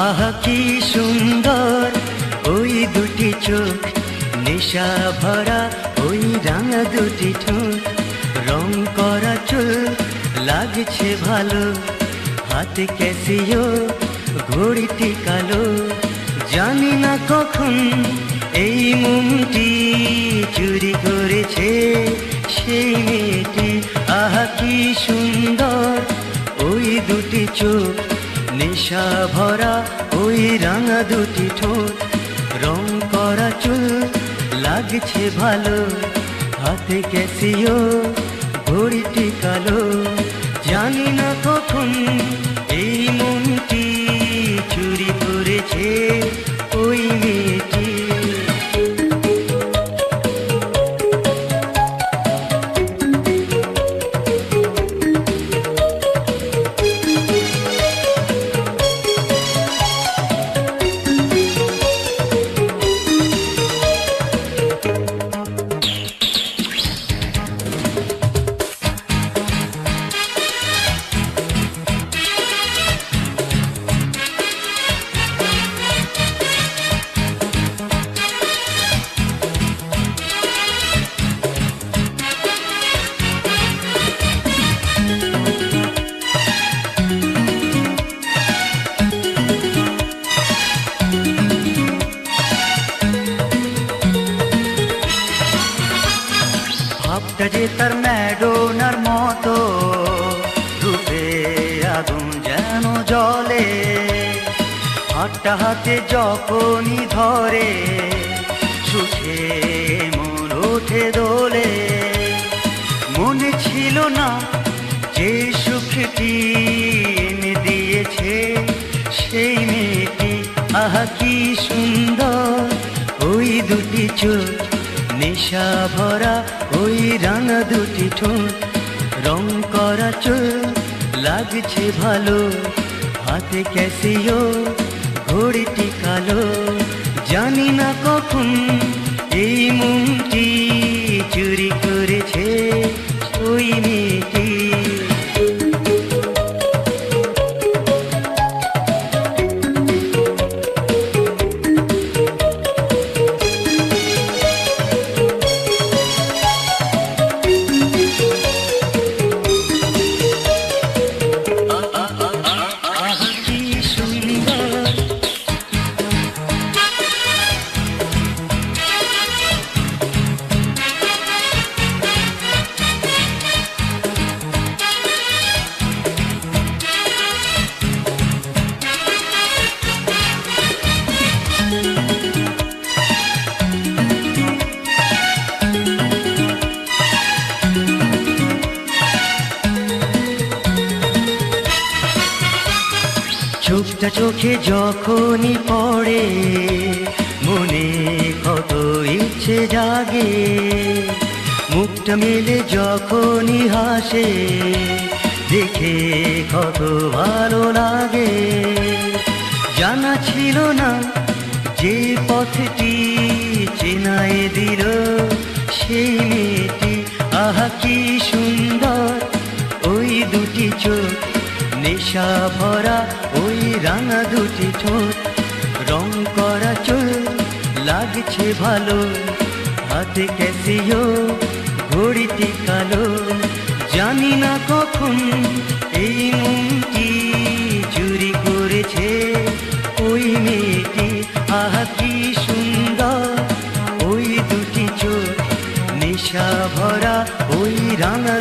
আহা কি সুন্দর ওই দুটি চোখ, নেশা ভরা ওই রাঙা দুটি ঠোঁট, রং করা চুল লাগছে ভালো, হাতে ক্যাসিও ঘড়িটি কালো। জানি না কখন এই মনটি চুরি করেছে সেই মেয়েটি। আহা কি সুন্দর ওই দুটি চোখ, নেশা ভরা ওই রাঙা দুটি ঠোঁট, রং করা চুল লাগছে ভালো, হাতে ক্যাসিও ঘড়িটি কালো। জানি না কখন এই মনটি চুরি করেছে ওই মেয়েটি। ভাবটা যে তার ম্যাডোনার মতো, রূপে আগুন যেন জলে, হাতটা হাতে যখনই ধরে সুখে মন ওঠে দোলে। মনে ছিল না যে সুখটি এনে দিয়েছে সেই মেয়েটি। আহা কি সুন্দর ওই দুটি চোখ, নেশা ভরা ওই রাঙা দুটি ঠোঁট, রং করা চুল লাগছে ভালো, হাতে ক্যাসিও ঘড়িটি কালো। জানি না কখন এই মনটি চুরি করেছে ওই মেয়েটি। চোখটা চোখে যখনই পড়ে মনে কত ইচ্ছে জাগে, মুখটা মেলে যখনই হাসে দেখে কত ভালো লাগে। জানা ছিল না যে পথটি চেনায় দিল সেই মেয়েটি। আহা কি সুন্দর ওই দুটি চোখ, নেশা ভরা ওই রাঙা দুটি ঠোঁট, রং করা চুল লাগছে ভালো, হাতে ক্যাসিও ঘড়িটি কালো। জানি না কখন এই মনটি চুরি করেছে ওই মেয়েটি। আহা কি সুন্দর ওই দুটি চোখ, নেশা ভরা ওই রাঙা